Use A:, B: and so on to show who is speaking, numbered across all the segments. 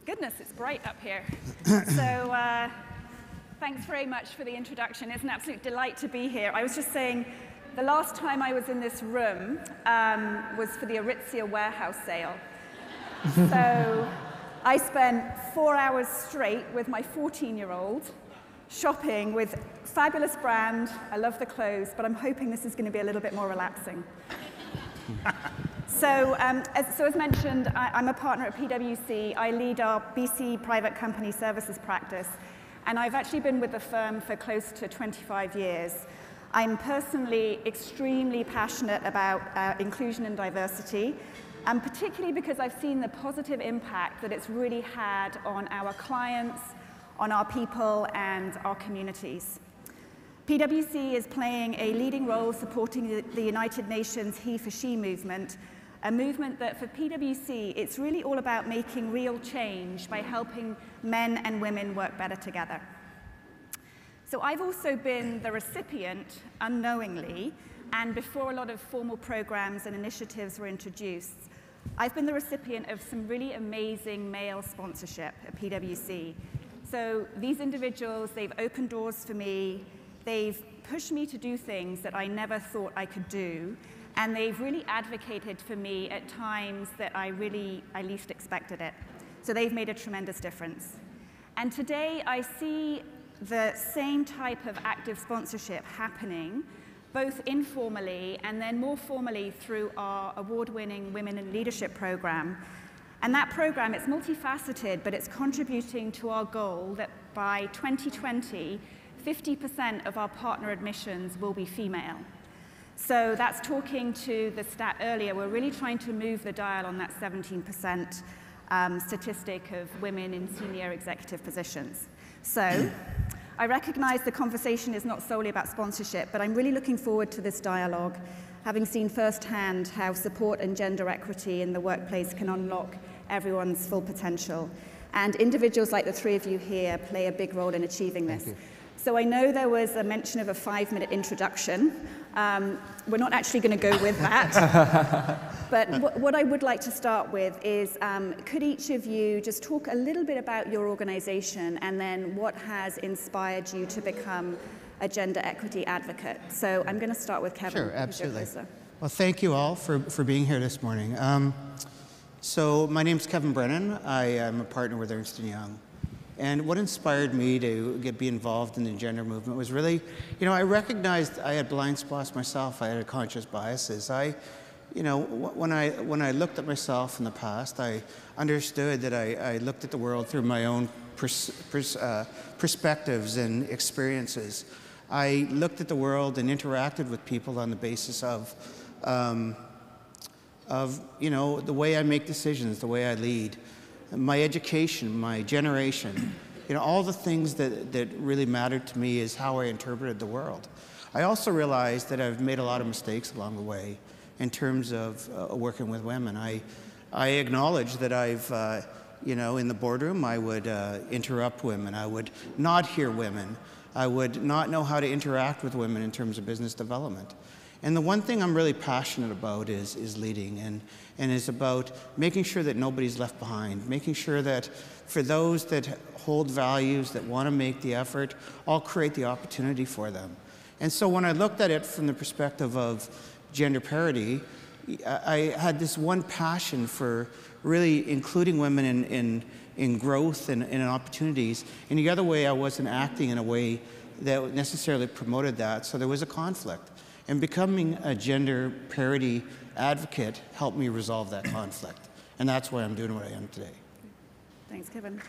A: Goodness, it's bright up here. So thanks very much for the introduction. It's an absolute delight to be here. I was just saying, the last time I was in this room was for the Aritzia warehouse sale. So I spent 4 hours straight with my 14-year-old shopping with fabulous brand. I love the clothes, but I'm hoping this is going to be a little bit more relaxing. So as mentioned, I'm a partner at PwC. I lead our BC private company services practice, and I've actually been with the firm for close to 25 years. I'm personally extremely passionate about inclusion and diversity, and particularly because I've seen the positive impact that it's really had on our clients, on our people, and our communities. PwC is playing a leading role supporting the United Nations He for She movement, a movement that for PwC, it's really all about making real change by helping men and women work better together. So I've also been the recipient, unknowingly, and before a lot of formal programs and initiatives were introduced, I've been the recipient of some really amazing male sponsorship at PwC. So these individuals, they've opened doors for me, they've pushed me to do things that I never thought I could do, and they've really advocated for me at times that I least expected it. So they've made a tremendous difference. And today I see the same type of active sponsorship happening, both informally and then more formally through our award-winning Women in Leadership program. And that program, it's multifaceted, but it's contributing to our goal that by 2020, 50% of our partner admissions will be female. So that's talking to the stat earlier. We're really trying to move the dial on that 17% statistic of women in senior executive positions. So I recognize the conversation is not solely about sponsorship, but I'm really looking forward to this dialogue, having seen firsthand how support and gender equity in the workplace can unlock everyone's full potential. And individuals like the three of you here play a big role in achieving this. So I know there was a mention of a 5-minute introduction. We're not actually going to go with that. But what I would like to start with is, could each of you just talk a little bit about your organization and then what has inspired you to become a gender equity advocate? So I'm going to start with Kevin.
B: Sure, absolutely. Well, thank you all for being here this morning. So my name's Kevin Brennan. I am a partner with Ernst & Young. And what inspired me to be involved in the gender movement was really, I recognized I had blind spots myself. I had conscious biases. When I looked at myself in the past, I understood that I looked at the world through my own perspectives and experiences. I looked at the world and interacted with people on the basis of the way I make decisions, the way I lead. My education, my generation, all the things that really mattered to me is how I interpreted the world. I also realized that I've made a lot of mistakes along the way in terms of working with women. I acknowledge that I've, in the boardroom, I would interrupt women. I would not hear women. I would not know how to interact with women in terms of business development. And the one thing I'm really passionate about is leading, and is about making sure that nobody's left behind, making sure that for those that hold values, that want to make the effort, I'll create the opportunity for them. And so when I looked at it from the perspective of gender parity, I had this one passion for really including women in growth and in opportunities. And the other way, I wasn't acting in a way that necessarily promoted that, so there was a conflict. And becoming a gender parity advocate helped me resolve that conflict. And that's why I'm doing what I am today.
A: Thanks, Kevin.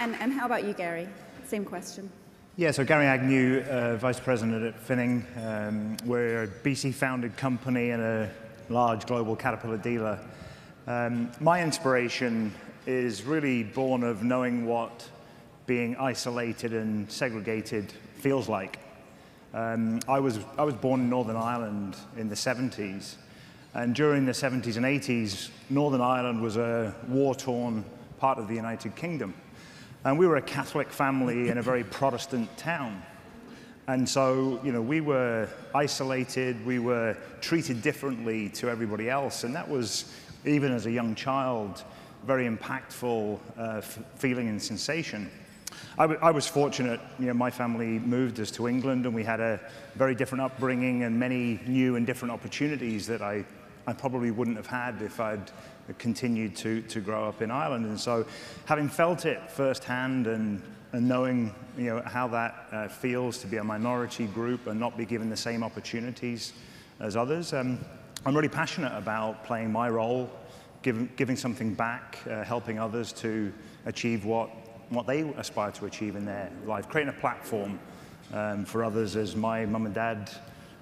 A: And how about you, Gary? Same question.
C: Yeah, so Gary Agnew, Vice President at Finning. We're a BC-founded company and a large global Caterpillar dealer. My inspiration is really born of knowing what being isolated and segregated feels like. I was born in Northern Ireland in the 70s, and during the 70s and 80s, Northern Ireland was a war-torn part of the United Kingdom. And we were a Catholic family in a very Protestant town. And so, you know, we were isolated, we were treated differently to everybody else, and that was, even as a young child, very impactful feeling and sensation. I was fortunate, you know, my family moved us to England, and we had a very different upbringing and many new and different opportunities that I probably wouldn't have had if I'd continued to grow up in Ireland. And so, having felt it firsthand and knowing, you know, how that feels to be a minority group and not be given the same opportunities as others, I'm really passionate about playing my role, giving something back, helping others to achieve what they aspire to achieve in their life, creating a platform for others as my mum and dad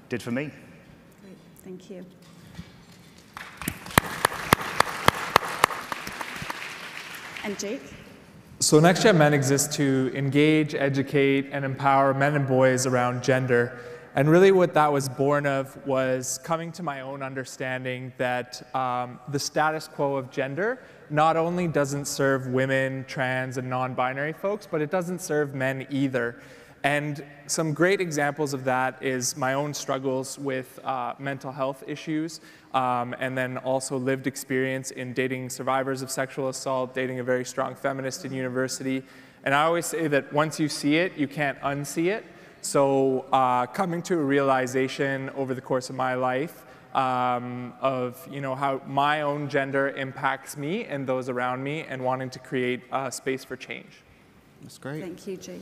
C: did for me.
A: Great, thank you. And Jake?
D: So NextGen Men exists to engage, educate, and empower men and boys around gender. And really what that was born of was coming to my own understanding that the status quo of gender not only doesn't serve women, trans, and non-binary folks, but it doesn't serve men either. And some great examples of that is my own struggles with mental health issues, and then also lived experience in dating survivors of sexual assault, dating a very strong feminist in university. And I always say that once you see it, you can't unsee it. So coming to a realization over the course of my life of, you know, how my own gender impacts me and those around me, and wanting to create a space for change.
B: That's great.
A: Thank you, Jake.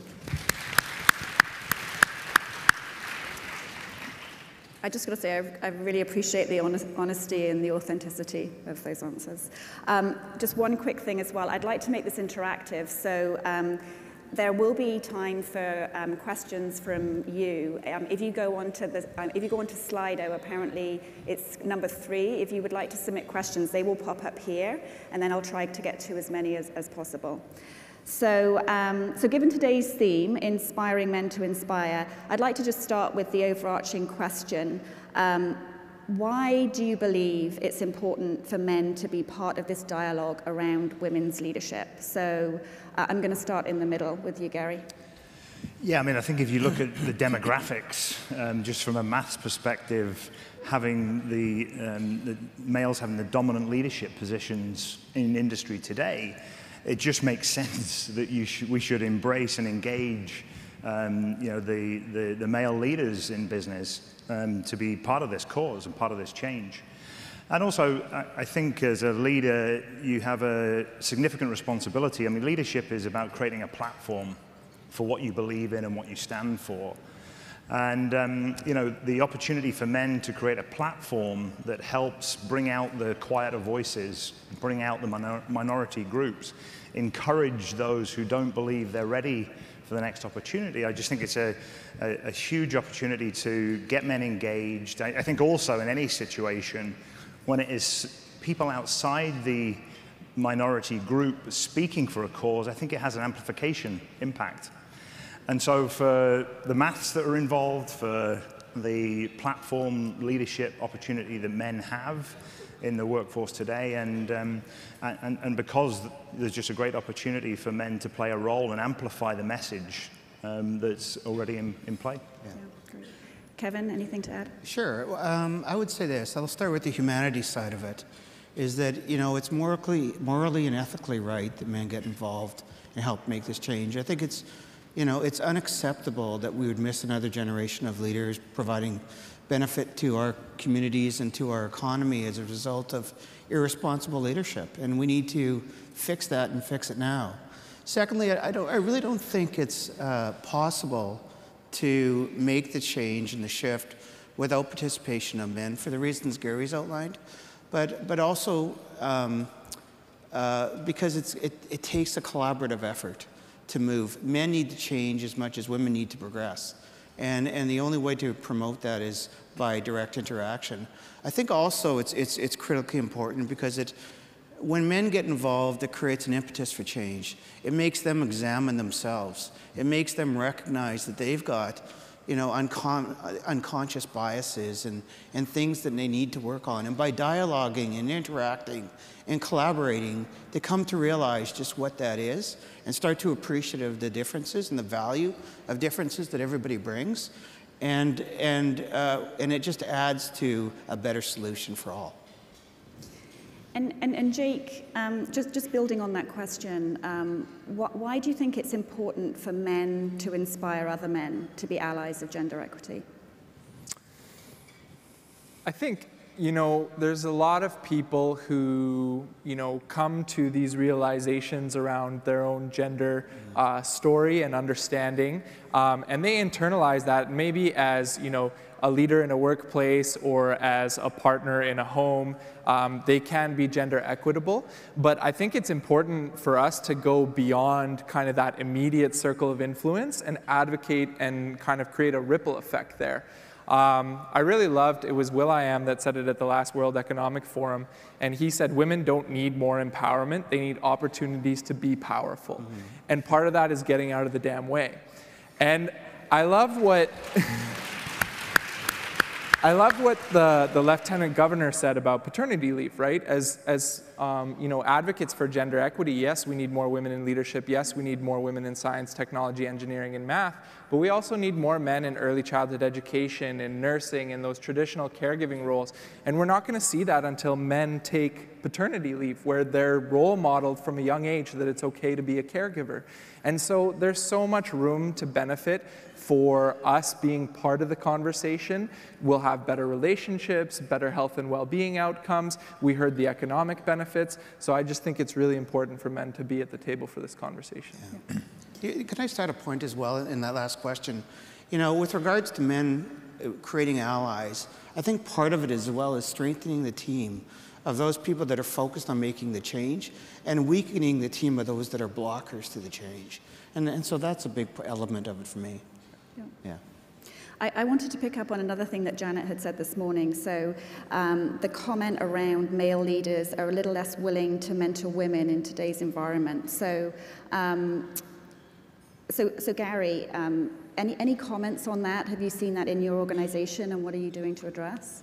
A: I just got to say, I really appreciate the honesty and the authenticity of those answers. Just one quick thing as well. I'd like to make this interactive, so there will be time for questions from you. If you go onto Slido, apparently it's number 3. If you would like to submit questions, they will pop up here, and then I'll try to get to as many as possible. So, given today's theme, Inspiring Men to Inspire, I'd like to just start with the overarching question. Why do you believe it's important for men to be part of this dialogue around women's leadership? So I'm going to start in the middle with you, Gary.
C: Yeah, I mean, I think if you look at the demographics, just from a maths perspective, having the males having the dominant leadership positions in industry today, it just makes sense that we should embrace and engage, you know, the male leaders in business to be part of this cause and part of this change. And also, I think as a leader, you have a significant responsibility. I mean, leadership is about creating a platform for what you believe in and what you stand for. And, you know, the opportunity for men to create a platform that helps bring out the quieter voices, bring out the minority groups, encourage those who don't believe they're ready for the next opportunity. I just think it's a huge opportunity to get men engaged. I think also in any situation, when it is people outside the minority group speaking for a cause, I think it has an amplification impact. And so for the maths that are involved, for the platform leadership opportunity that men have in the workforce today, and because there's just a great opportunity for men to play a role and amplify the message that's already in play.
A: Yeah, great. Kevin, anything to add?
B: Sure. I would say this. I'll start with the humanities side of it, is that, you know, it's morally and ethically right that men get involved and help make this change. I think it's, you know, it's unacceptable that we would miss another generation of leaders providing benefit to our communities and to our economy as a result of irresponsible leadership. And we need to fix that and fix it now. Secondly, I really don't think it's possible to make the change and the shift without participation of men for the reasons Gary's outlined, but also because it takes a collaborative effort to move. Men need to change as much as women need to progress. And the only way to promote that is by direct interaction. I think also it's critically important because when men get involved, it creates an impetus for change. It makes them examine themselves. It makes them recognize that they've got, unconscious biases and things that they need to work on. And by dialoguing and interacting and collaborating, they come to realize just what that is and start to appreciate the differences and the value of differences that everybody brings. And it just adds to a better solution for all.
A: And Jake, just building on that question, why do you think it's important for men to inspire other men to be allies of gender equity?
D: I think, there's a lot of people who, come to these realizations around their own gender story and understanding, and they internalize that maybe as, a leader in a workplace or as a partner in a home. They can be gender equitable, but I think it's important for us to go beyond kind of that immediate circle of influence and advocate and kind of create a ripple effect there. I really loved, it was will.i.am that said it at the last World Economic Forum, and he said women don't need more empowerment, they need opportunities to be powerful. Mm-hmm. And part of that is getting out of the damn way. And I love what the Lieutenant Governor said about paternity leave, right? As advocates for gender equity, yes, we need more women in leadership. Yes, we need more women in science, technology, engineering, and math. But we also need more men in early childhood education and nursing and those traditional caregiving roles. And we're not going to see that until men take paternity leave, where they're role modeled from a young age that it's okay to be a caregiver. And so there's so much room to benefit for us being part of the conversation. We'll have better relationships, better health and well-being outcomes. We heard the economic benefits. So I just think it's really important for men to be at the table for this conversation.
B: Yeah. Can I start a point as well in that last question? With regards to men creating allies, I think part of it as well is strengthening the team of those people that are focused on making the change and weakening the team of those that are blockers to the change. And so that's a big element of it for me. Yeah.
A: I wanted to pick up on another thing that Janet had said this morning. So the comment around male leaders are a little less willing to mentor women in today's environment. So Gary, any comments on that? Have you seen that in your organization, and what are you doing to address?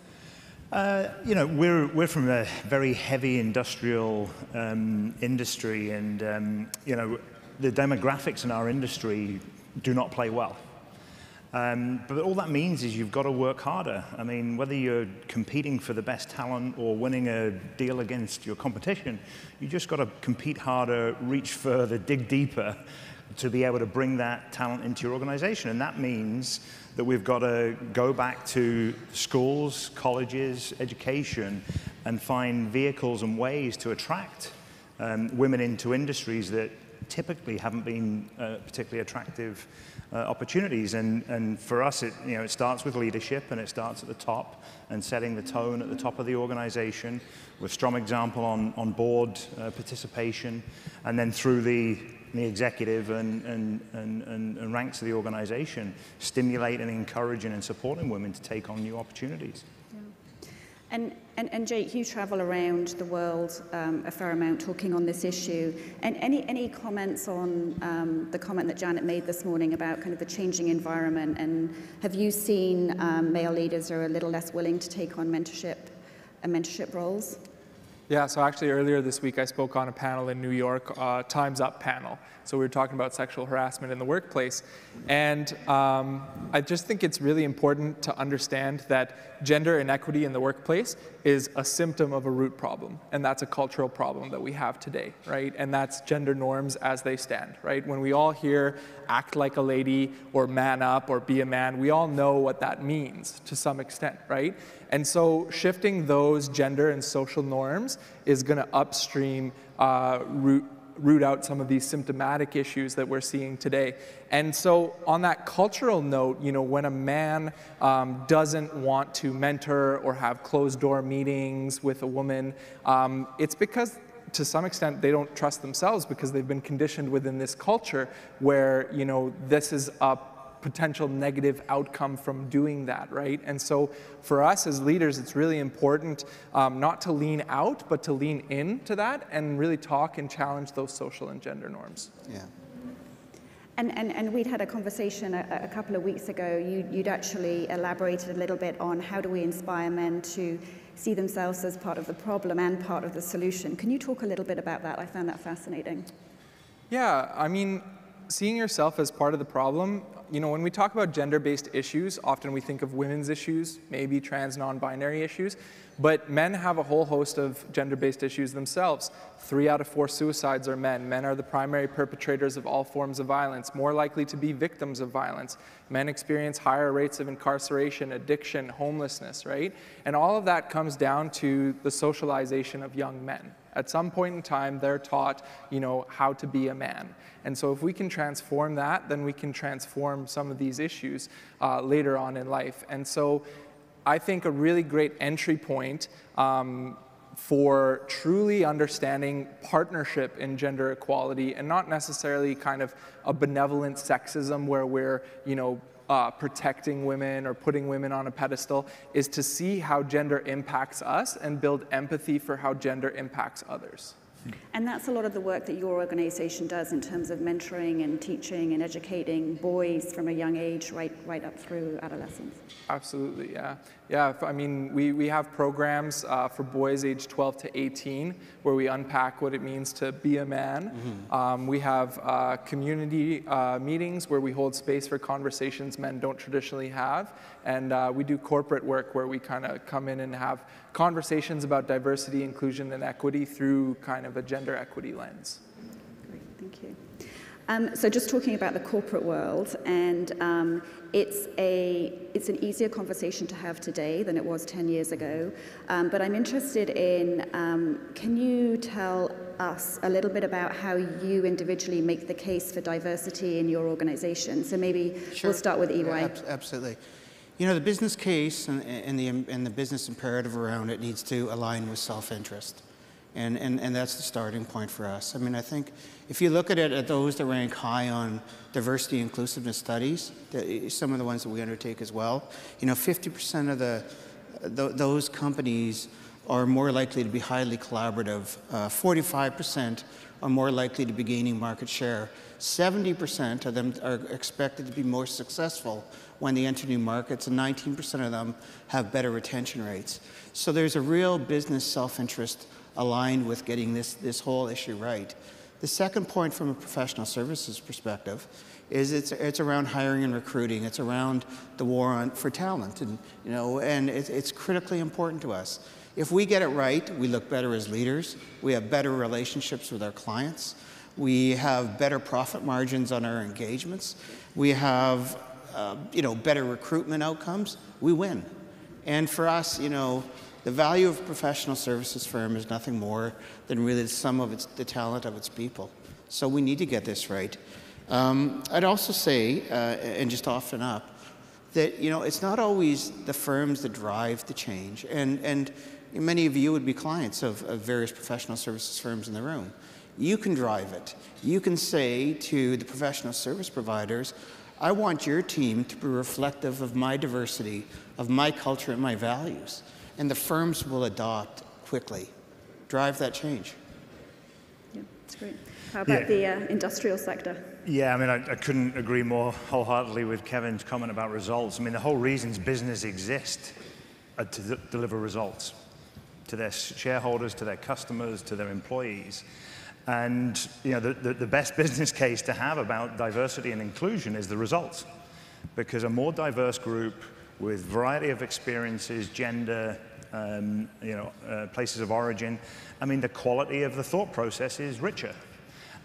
C: We're from a very heavy industrial industry, and the demographics in our industry do not play well. But all that means is you've got to work harder. I mean, whether you're competing for the best talent or winning a deal against your competition, you just got to compete harder, reach further, dig deeper to be able to bring that talent into your organization. And that means that we've got to go back to schools, colleges, education, and find vehicles and ways to attract women into industries that typically haven't been particularly attractive opportunities. And for us, it starts with leadership, and it starts at the top and setting the tone at the top of the organization with strong example on board participation, and then through the executive and ranks of the organization, stimulating, encouraging, and supporting women to take on new opportunities.
A: Yeah. And Jake, you travel around the world a fair amount talking on this issue. And any comments on the comment that Janet made this morning about kind of the changing environment? And have you seen male leaders are a little less willing to take on mentorship roles?
D: Yeah, so actually earlier this week I spoke on a panel in New York, Time's Up panel. So we were talking about sexual harassment in the workplace. And I just think it's really important to understand that gender inequity in the workplace is a symptom of a root problem. And that's a cultural problem that we have today, right? And that's gender norms as they stand, right? When we all hear act like a lady or man up or be a man, we all know what that means to some extent, right? And so shifting those gender and social norms is going to upstream root out some of these symptomatic issues that we're seeing today. And so on that cultural note, when a man doesn't want to mentor or have closed door meetings with a woman, it's because to some extent they don't trust themselves, because they've been conditioned within this culture where, this is a potential negative outcome from doing that, right? And so for us as leaders, it's really important not to lean out, but to lean into that and really talk and challenge those social and gender norms.
B: Yeah.
A: And we'd had a conversation a couple of weeks ago. You'd actually elaborated a little bit on how do we inspire men to see themselves as part of the problem and part of the solution. Can you talk a little bit about that? I found that fascinating.
D: Yeah, I mean, seeing yourself as part of the problem, you know, when we talk about gender-based issues, often we think of women's issues, maybe trans non-binary issues, but men have a whole host of gender-based issues themselves. 3 out of 4 suicides are men. Men are the primary perpetrators of all forms of violence, more likely to be victims of violence. Men experience higher rates of incarceration, addiction, homelessness, right? And all of that comes down to the socialization of young men. At some point in time, they're taught, you know, how to be a man. And so if we can transform that, then we can transform some of these issues later on in life. And so I think a really great entry point for truly understanding partnership in gender equality, and not necessarily kind of a benevolent sexism where we're, you know, protecting women or putting women on a pedestal, is to see how gender impacts us and build empathy for how gender impacts others.
A: And that's a lot of the work that your organization does in terms of mentoring and teaching and educating boys from a young age right up through adolescence.
D: Absolutely, yeah. Yeah, I mean, we have programs for boys aged 12 to 18 where we unpack what it means to be a man. Mm-hmm. We have community meetings where we hold space for conversations men don't traditionally have. And we do corporate work where we kind of come in and have conversations about diversity, inclusion, and equity through kind of a gender equity lens.
A: Great, thank you. So just talking about the corporate world, and it's an easier conversation to have today than it was 10 years ago. But I'm interested in, can you tell us a little bit about how you individually make the case for diversity in your organization? So maybe
B: Sure.
A: We'll start with EY.
B: Yeah, absolutely. You know, the business case and the business imperative around it needs to align with self-interest. And that's the starting point for us. I mean, I think if you look at it at those that rank high on diversity inclusiveness studies, some of the ones that we undertake as well, you know, 50% of those companies are more likely to be highly collaborative. 45% are more likely to be gaining market share. 70% of them are expected to be more successful when they enter new markets, and 19% of them have better retention rates. So there's a real business self-interest aligned with getting this whole issue right. The second point from a professional services perspective is it's around hiring and recruiting. It's around the war for talent, and you know, and it's critically important to us. If we get it right, we look better as leaders. We have better relationships with our clients. We have better profit margins on our engagements. We have you know, better recruitment outcomes. We win. And for us, you know, the value of a professional services firm is nothing more than really the sum of the talent of its people. So we need to get this right. I'd also say, and just often up, that you know, it's not always the firms that drive the change. And many of you would be clients of various professional services firms in the room. You can drive it. You can say to the professional service providers, I want your team to be reflective of my diversity, of my culture and my values. And the firms will adopt quickly. Drive that change.
A: Yeah, that's great. How about the industrial sector?
C: Yeah, I mean, I couldn't agree more wholeheartedly with Kevin's comment about results. I mean, the whole reasons business exists are to deliver results to their shareholders, to their customers, to their employees. And you know, the best business case to have about diversity and inclusion is the results. Because a more diverse group with variety of experiences, gender, places of origin, I mean, the quality of the thought process is richer.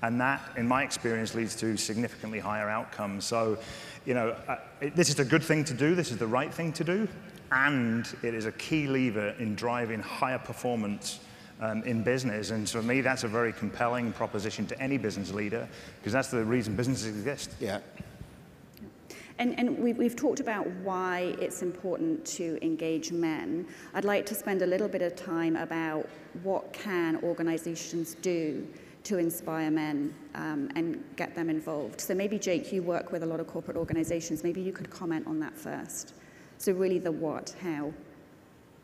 C: And that, in my experience, leads to significantly higher outcomes. So, you know, this is a good thing to do, this is the right thing to do, and it is a key lever in driving higher performance in business. And so for me, that's a very compelling proposition to any business leader, because that's the reason businesses exist.
B: Yeah.
A: And we've talked about why it's important to engage men. I'd like to spend a little bit of time about what can organizations do to inspire men and get them involved. So maybe, Jake, you work with a lot of corporate organizations. Maybe you could comment on that first. So really the what, how?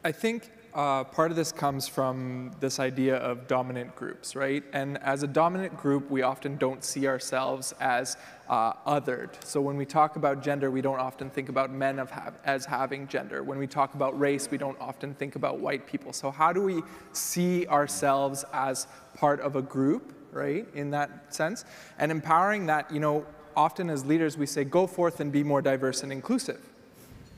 D: I think part of this comes from this idea of dominant groups, right? And as a dominant group, we often don't see ourselves as othered. So when we talk about gender, we don't often think about men as having gender. When we talk about race, we don't often think about white people. So how do we see ourselves as part of a group, right, in that sense? And empowering that, you know, often as leaders, we say, go forth and be more diverse and inclusive.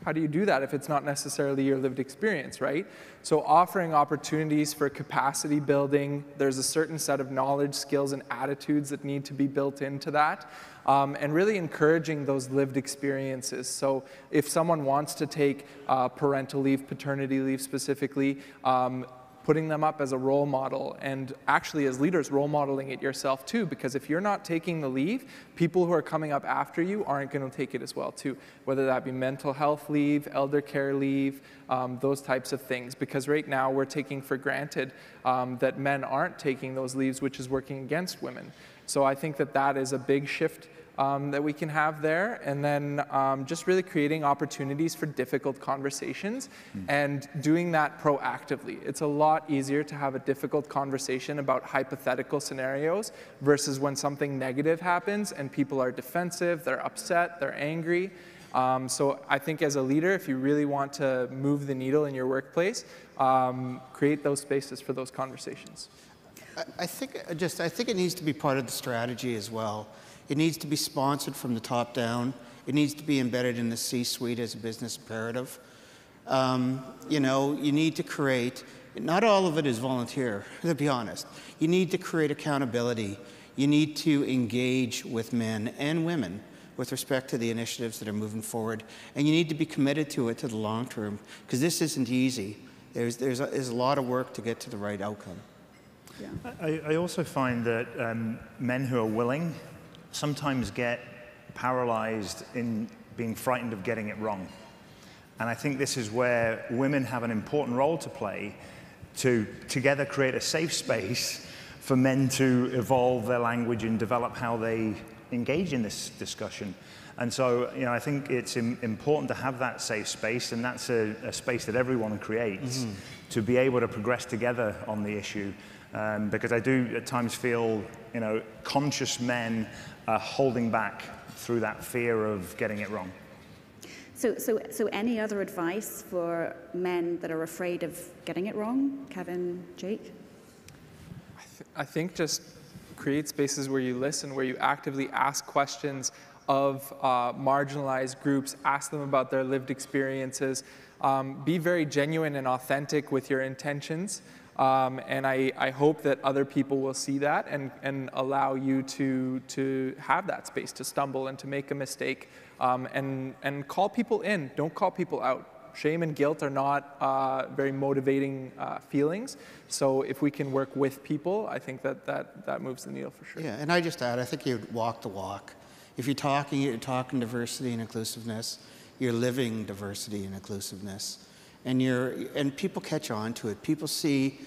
D: How do you do that if it's not necessarily your lived experience, right? So offering opportunities for capacity building, there's a certain set of knowledge, skills, and attitudes that need to be built into that, and really encouraging those lived experiences. So if someone wants to take parental leave, paternity leave specifically, putting them up as a role model, and actually as leaders role modeling it yourself too, because if you're not taking the leave, people who are coming up after you aren't going to take it as well too, whether that be mental health leave, elder care leave, those types of things, because right now we're taking for granted that men aren't taking those leaves, which is working against women. So I think that that is a big shift that we can have there, and then just really creating opportunities for difficult conversations and doing that proactively. It's a lot easier to have a difficult conversation about hypothetical scenarios versus when something negative happens and people are defensive, they're upset, they're angry. So I think as a leader, if you really want to move the needle in your workplace, create those spaces for those conversations.
B: I think it needs to be part of the strategy as well. It needs to be sponsored from the top down. It needs to be embedded in the C-suite as a business imperative. You know, you need to create, not all of it is volunteer, to be honest. You need to create accountability. You need to engage with men and women with respect to the initiatives that are moving forward. And you need to be committed to it to the long term, because this isn't easy. There's a lot of work to get to the right outcome.
C: Yeah. I also find that men who are willing sometimes get paralyzed in being frightened of getting it wrong. And I think this is where women have an important role to play to together create a safe space for men to evolve their language and develop how they engage in this discussion. And so, you know, I think it's important to have that safe space, and that's a space that everyone creates to be able to progress together on the issue. Because I do at times feel, you know, conscious men are holding back through that fear of getting it wrong.
E: So any other advice for men that are afraid of getting it wrong? Kevin, Jake?
D: I think just create spaces where you listen, where you actively ask questions of marginalized groups, ask them about their lived experiences, be very genuine and authentic with your intentions. And I hope that other people will see that and allow you to have that space to stumble and to make a mistake, and call people in. Don't call people out. Shame and guilt are not very motivating feelings. So if we can work with people, I think that moves the needle for sure.
B: Yeah, and I just add, I think you walk the walk. If you're talking diversity and inclusiveness, you're living diversity and inclusiveness. And people catch on to it. People see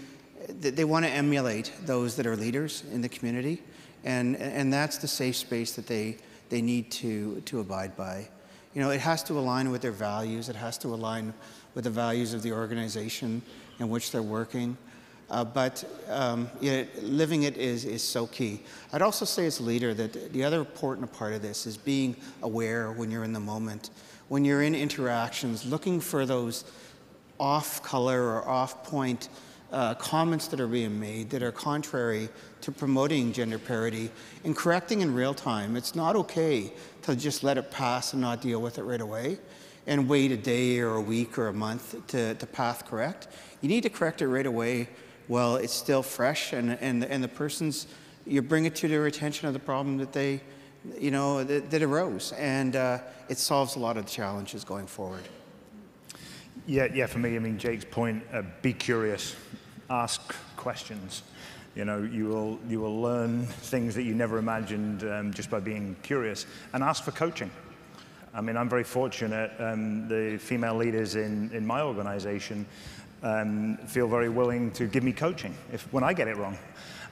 B: that they want to emulate those that are leaders in the community, and that's the safe space that they need to abide by. You know, it has to align with their values. It has to align with the values of the organization in which they're working. But living it is so key. I'd also say as a leader that the other important part of this is being aware when you're in the moment, when you're in interactions, looking for those off-color or off-point comments that are being made that are contrary to promoting gender parity and correcting in real time. It's not okay to just let it pass and not deal with it right away and wait a day or a week or a month to path correct. You need to correct it right away while it's still fresh and the person's, you bring it to their attention of the problem that they, you know, that arose, and it solves a lot of the challenges going forward.
C: Yeah, for me, I mean, Jake's point, be curious, ask questions. You know, you will learn things that you never imagined just by being curious, and ask for coaching. I mean, I'm very fortunate, the female leaders in my organization feel very willing to give me coaching when I get it wrong.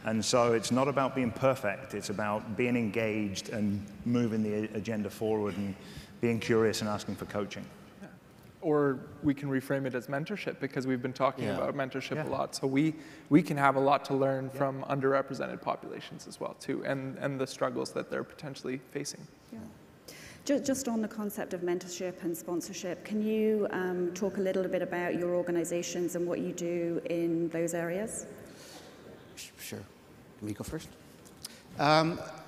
C: And so it's not about being perfect, it's about being engaged and moving the agenda forward and being curious and asking for coaching.
D: or we can reframe it as mentorship, because we've been talking about mentorship a lot. So we can have a lot to learn from underrepresented populations as well too, and the struggles that they're potentially facing.
E: Yeah. Just on the concept of mentorship and sponsorship, can you talk a little bit about your organizations and what you do in those areas?
B: Sure. Let me go first.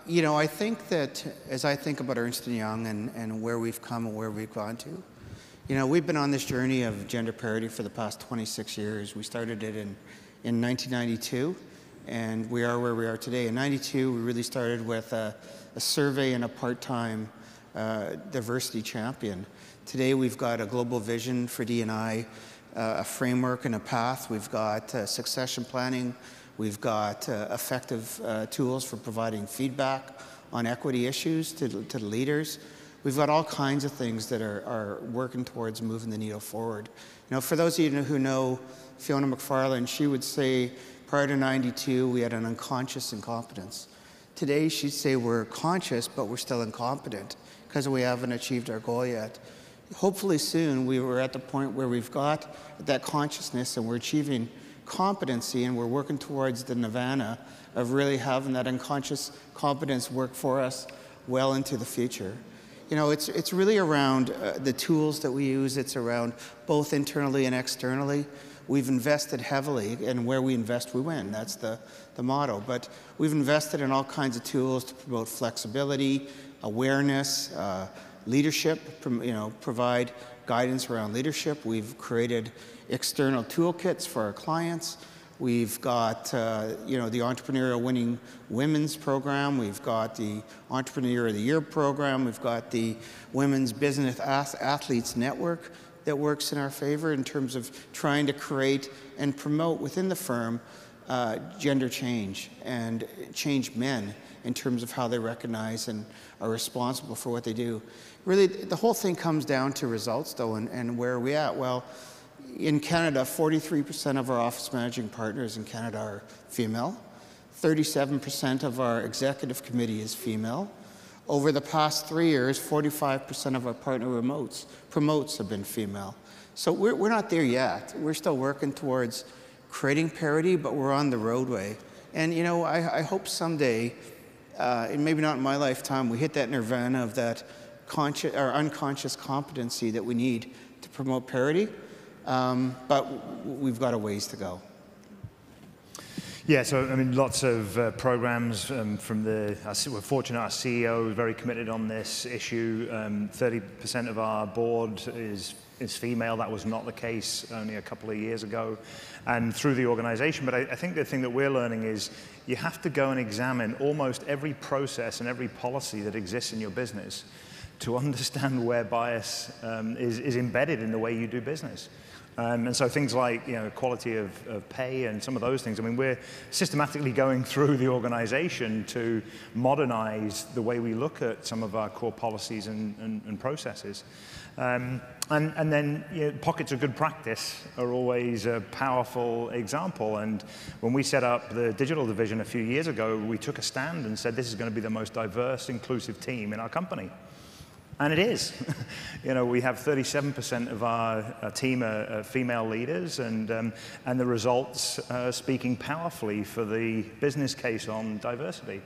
B: You know, I think that as I think about Ernst & Young and where we've come and where we've gone to, you know, we've been on this journey of gender parity for the past 26 years. We started it in 1992, and we are where we are today. In 92, we really started with a survey and a part-time diversity champion. Today, we've got a global vision for D&I, a framework and a path. We've got succession planning. We've got effective tools for providing feedback on equity issues to the leaders. We've got all kinds of things that are working towards moving the needle forward. You know, for those of you who know Fiona McFarlane, she would say prior to 92, we had an unconscious incompetence. Today, she'd say we're conscious, but we're still incompetent because we haven't achieved our goal yet. Hopefully soon, we were at the point where we've got that consciousness and we're achieving competency, and we're working towards the nirvana of really having that unconscious competence work for us well into the future. You know, it's really around the tools that we use. It's around both internally and externally. We've invested heavily, and where we invest, we win. That's the motto. But we've invested in all kinds of tools to promote flexibility, awareness, leadership, you know, provide guidance around leadership. We've created external toolkits for our clients. We've got, you know, the Entrepreneurial Winning Women's Program. We've got the Entrepreneur of the Year program. We've got the Women's Business Athletes Network that works in our favor in terms of trying to create and promote within the firm gender change and change men in terms of how they recognize and are responsible for what they do. Really, the whole thing comes down to results, though, and where are we at? Well, in Canada, 43% of our office managing partners in Canada are female. 37% of our executive committee is female. Over the past 3 years, 45% of our partner promotes have been female. So we're not there yet. We're still working towards creating parity, but we're on the roadway. And you know, I hope someday, and maybe not in my lifetime, we hit that nirvana of that conscious or unconscious competency that we need to promote parity. But we've got a ways to go.
C: Yeah, so I mean, lots of programs from we're fortunate our CEO is very committed on this issue. 30% of our board is female. That was not the case only a couple of years ago, and through the organization. But I think the thing that we're learning is you have to go and examine almost every process and every policy that exists in your business to understand where bias is embedded in the way you do business. And so things like, you know, quality of pay and some of those things, I mean, we're systematically going through the organization to modernize the way we look at some of our core policies and processes. And then, you know, pockets of good practice are always a powerful example. And when we set up the digital division a few years ago, we took a stand and said this is going to be the most diverse, inclusive team in our company. And it is. You know, we have 37% of our team are female leaders, and the results are speaking powerfully for the business case on diversity.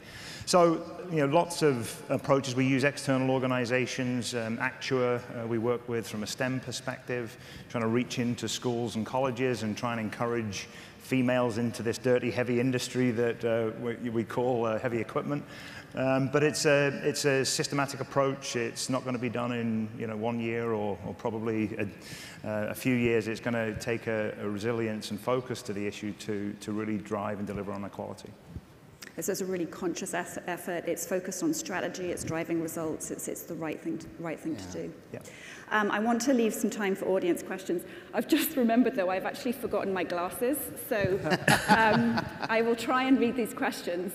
C: So, you know, lots of approaches. We use external organizations, Actua we work with from a STEM perspective, trying to reach into schools and colleges and try and encourage females into this dirty, heavy industry that we call heavy equipment. But it's a systematic approach. It's not going to be done in, you know, 1 year or probably a few years. It's going to take a resilience and focus to the issue to really drive and deliver on equality.
E: So it's a really conscious effort. It's focused on strategy. It's driving results. It's the right thing to do.
C: Yeah.
E: I want to leave some time for audience questions. I've just remembered, though, I've actually forgotten my glasses. So I will try and read these questions.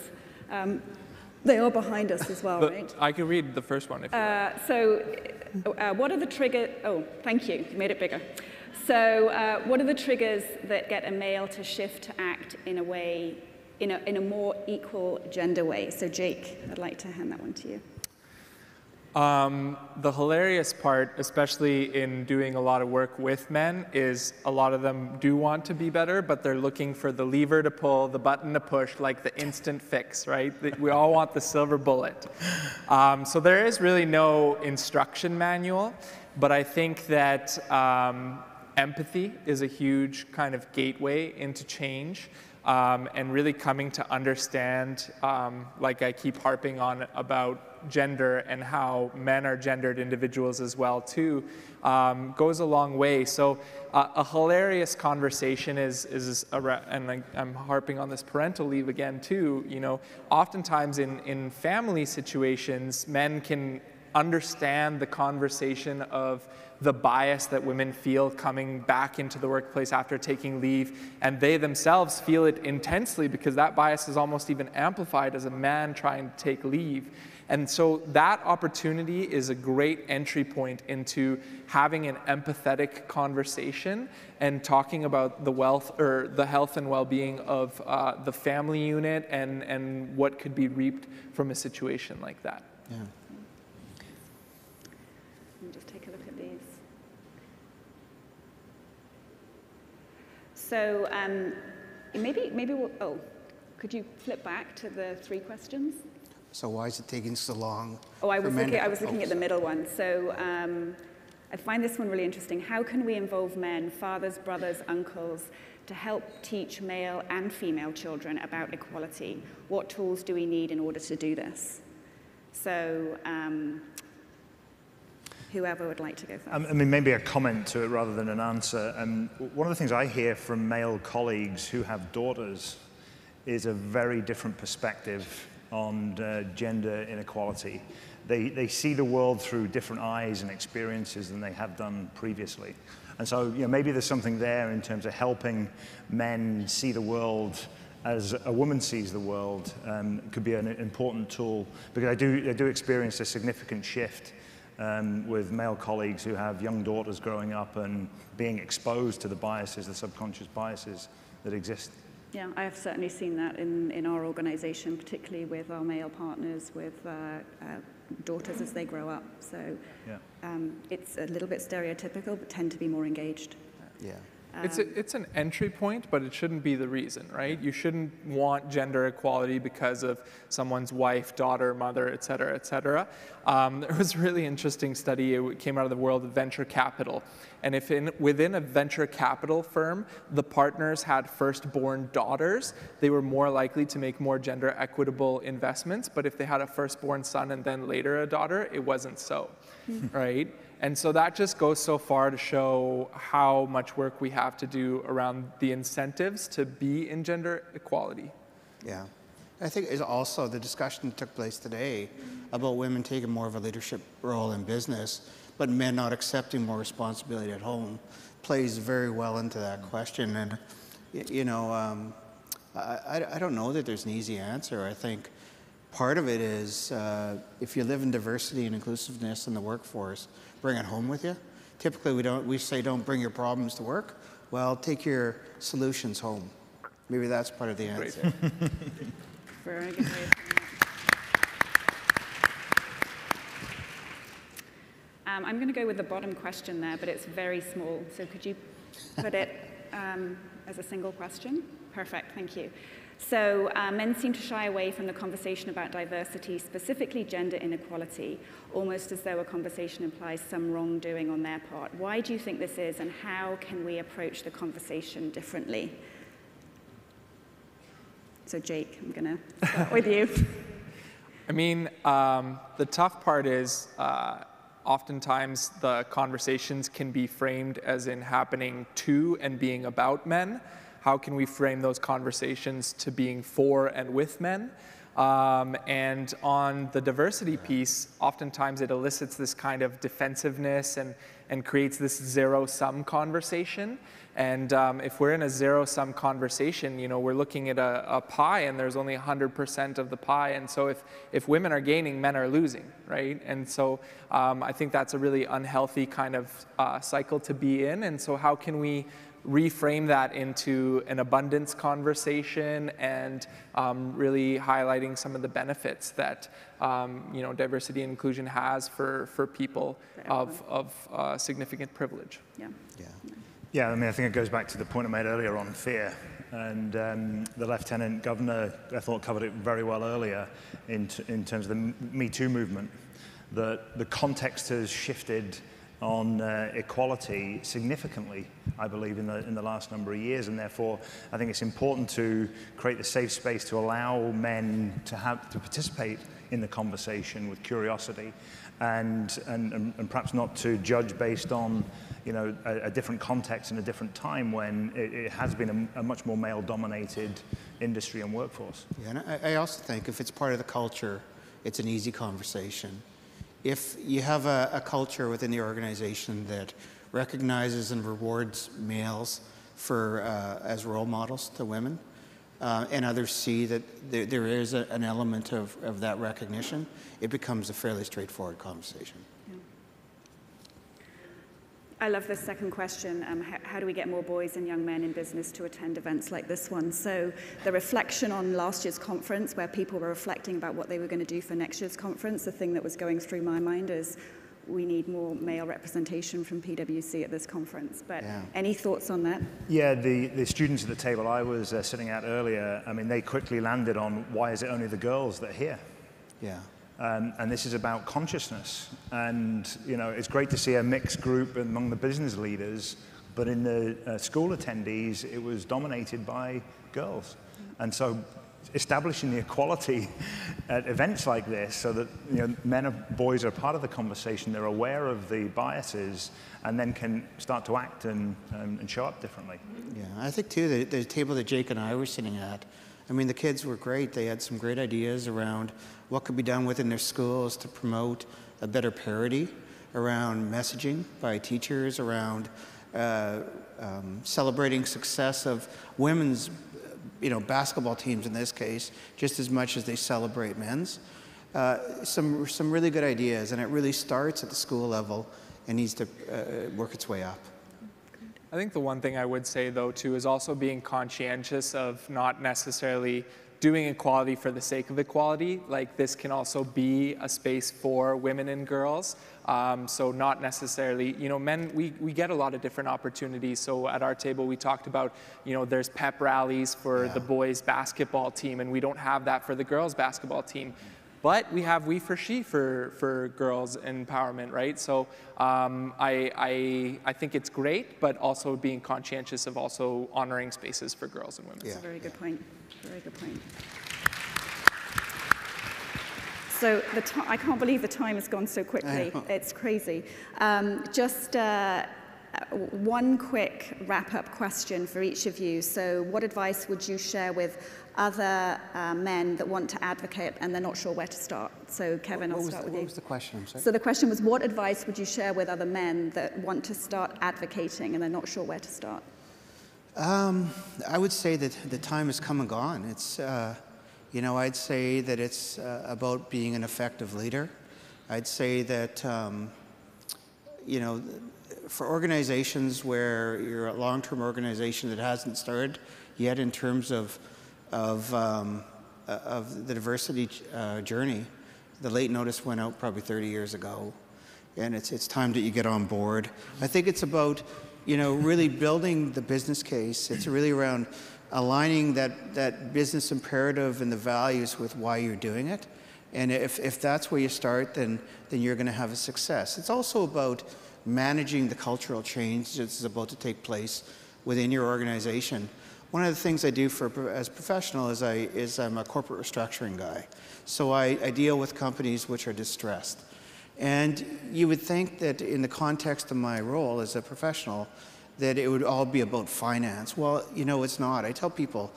E: They are behind us as well, right?
D: I can read the first one if you want.
E: So what are the triggers? Oh, thank you. You made it bigger. So what are the triggers that get a male to shift to act in a way, in a more equal gender way? So Jake, I'd like to hand that one to you.
D: The hilarious part, especially in doing a lot of work with men, is a lot of them do want to be better, but they're looking for the lever to pull, the button to push, like the instant fix, right? We all want the silver bullet. So there is really no instruction manual, but I think that empathy is a huge kind of gateway into change. And really coming to understand, like I keep harping on about gender and how men are gendered individuals as well too, goes a long way. So a hilarious conversation and I'm harping on this parental leave again too, you know, oftentimes in family situations, men can understand the conversation of the bias that women feel coming back into the workplace after taking leave, and they themselves feel it intensely because that bias is almost even amplified as a man trying to take leave. And so that opportunity is a great entry point into having an empathetic conversation and talking about the health and well-being of the family unit and what could be reaped from a situation like that.
B: Yeah.
E: Let me just take a look at these. So could you flip back to the 3 questions?
B: So why is it taking so long?
E: Oh, I was looking at the middle one. So I find this one really interesting. How can we involve men, fathers, brothers, uncles, to help teach male and female children about equality? What tools do we need in order to do this? So whoever would like to go first.
C: I mean, maybe a comment to it rather than an answer. One of the things I hear from male colleagues who have daughters is a very different perspective on gender inequality. They see the world through different eyes and experiences than they have done previously. And so, you know, maybe there's something there in terms of helping men see the world as a woman sees the world. Could be an important tool, because I do experience a significant shift with male colleagues who have young daughters growing up and being exposed to the biases, the subconscious biases that exist.
E: Yeah, I have certainly seen that in our organization, particularly with our male partners, with daughters as they grow up. So yeah. It's a little bit stereotypical, but tend to be more engaged.
B: Yeah.
D: It's an entry point, but it shouldn't be the reason, right? You shouldn't want gender equality because of someone's wife, daughter, mother, et cetera, et cetera. There was a really interesting study. It came out of the world of venture capital. And if within a venture capital firm, the partners had firstborn daughters, they were more likely to make more gender equitable investments. But if they had a firstborn son and then later a daughter, it wasn't so, right? And so that just goes so far to show how much work we have to do around the incentives to be in gender equality.
B: Yeah. I think it's also the discussion that took place today about women taking more of a leadership role in business, but men not accepting more responsibility at home plays very well into that question. And, you know, I don't know that there's an easy answer. I think part of it is if you live in diversity and inclusiveness in the workforce, bring it home with you. Typically, we say don't bring your problems to work. Well, take your solutions home. Maybe that's part of the answer.
E: Very good. I'm going to go with the bottom question there, but it's very small. So could you put it as a single question? Perfect, thank you. So men seem to shy away from the conversation about diversity, specifically gender inequality, almost as though a conversation implies some wrongdoing on their part. Why do you think this is, and how can we approach the conversation differently? So Jake, I'm going to start with you.
D: I mean, the tough part is oftentimes the conversations can be framed as in happening to and being about men. How can we frame those conversations to being for and with men? And on the diversity piece, oftentimes it elicits this kind of defensiveness and creates this zero-sum conversation. And if we're in a zero-sum conversation, we're looking at a pie and there's only 100% of the pie. And so if women are gaining, men are losing, right? And so I think that's a really unhealthy kind of cycle to be in. And so how can we reframe that into an abundance conversation and really highlighting some of the benefits that diversity and inclusion has for people of significant privilege.
C: Yeah, I mean, I think it goes back to the point I made earlier on fear. And the Lieutenant Governor, I thought, covered it very well earlier in terms of the Me Too movement, that the context has shifted on equality significantly, I believe, in the last number of years. And therefore, I think it's important to create the safe space to allow men to participate in the conversation with curiosity and perhaps not to judge based on a different context and a different time when it has been a much more male-dominated industry and workforce.
B: Yeah, and I also think if it's part of the culture, it's an easy conversation. If you have a culture within the organization that recognizes and rewards males as role models to women, and others see that there is an element of that recognition, it becomes a fairly straightforward conversation.
E: I love this second question. How do we get more boys and young men in business to attend events like this one? So the reflection on last year's conference, where people were reflecting about what they were going to do for next year's conference, the thing that was going through my mind is we need more male representation from PwC at this conference. But any thoughts on that?
C: Yeah, the students at the table I was sitting at earlier, I mean, they quickly landed on why is it only the girls that are here?
B: Yeah.
C: And this is about consciousness. And, it's great to see a mixed group among the business leaders, but in the school attendees, it was dominated by girls. And so establishing the equality at events like this so that, men and boys are part of the conversation, they're aware of the biases, and then can start to act and show up differently.
B: Yeah, I think, too, the table that Jake and I were sitting at, I mean, the kids were great. They had some great ideas around what could be done within their schools to promote a better parity around messaging by teachers, around celebrating success of women's, basketball teams in this case, just as much as they celebrate men's. Some really good ideas, and it really starts at the school level and needs to work its way up.
D: I think the one thing I would say, though, too, is also being conscientious of not necessarily doing equality for the sake of equality. Like, this can also be a space for women and girls. So not necessarily, men, we get a lot of different opportunities. So at our table, we talked about, there's pep rallies for the boys basketball team, and we don't have that for the girls basketball team. But we have We for She for girls empowerment, right? So I think it's great, but also being conscientious of also honoring spaces for girls and women.
E: That's a very good point. Very good point. So I can't believe the time has gone so quickly. It's crazy. Just one quick wrap-up question for each of you. So what advice would you share with other men that want to advocate and they're not sure where to start? So Kevin, I'll start with you.
B: What was the question? I'm sorry.
E: So the question was, what advice would you share with other men that want to start advocating and they're not sure where to start?
B: I would say that the time has come and gone. It's, I'd say that it's about being an effective leader. I'd say that, for organizations where you're a long-term organization that hasn't started yet in terms of the diversity journey, the late notice went out probably 30 years ago, and it's time that you get on board. I think it's about, really building the business case. It's really around aligning that business imperative and the values with why you're doing it. And if that's where you start, then you're going to have a success. It's also about managing the cultural change that's about to take place within your organization. One of the things I do as a professional is I'm a corporate restructuring guy. So I deal with companies which are distressed. And you would think that in the context of my role as a professional, that it would all be about finance. Well, it's not. I tell people,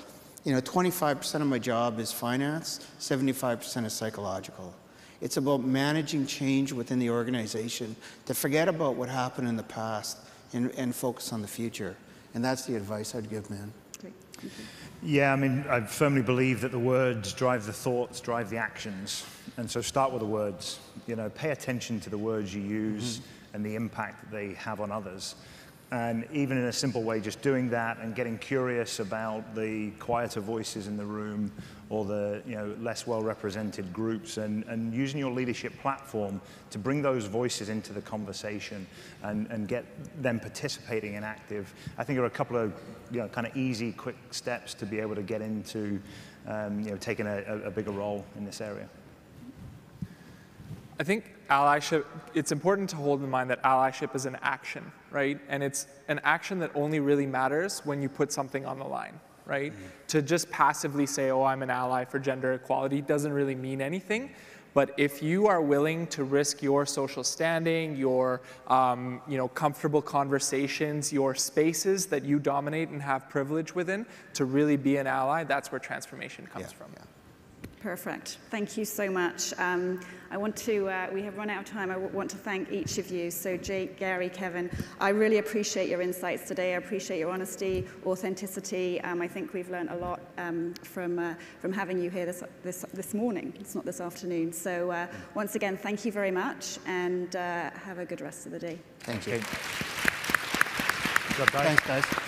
B: 25% of my job is finance, 75% is psychological. It's about managing change within the organization to forget about what happened in the past and focus on the future. And that's the advice I'd give, man.
E: Great. Thank you.
C: Yeah, I mean, I firmly believe that the words drive the thoughts, drive the actions. And so start with the words. You know, pay attention to the words you use and the impact that they have on others. And even in a simple way, just doing that and getting curious about the quieter voices in the room or the less well-represented groups, and using your leadership platform to bring those voices into the conversation and get them participating and active, I think are a couple of kind of easy, quick steps to be able to get into taking a bigger role in this area.
D: I think allyship, it's important to hold in mind that allyship is an action, right? And it's an action that only really matters when you put something on the line, right? To just passively say, oh, I'm an ally for gender equality doesn't really mean anything. But if you are willing to risk your social standing, your comfortable conversations, your spaces that you dominate and have privilege within to really be an ally, that's where transformation comes from.
B: Yeah.
E: Perfect. Thank you so much. I want to, we have run out of time. I want to thank each of you. So Jake, Gary, Kevin, I really appreciate your insights today. I appreciate your honesty, authenticity. I think we've learned a lot from having you here this morning. It's not this afternoon. So once again, thank you very much, and have a good rest of the day.
B: Thank you.
C: Good job, guys.
B: Thanks, guys.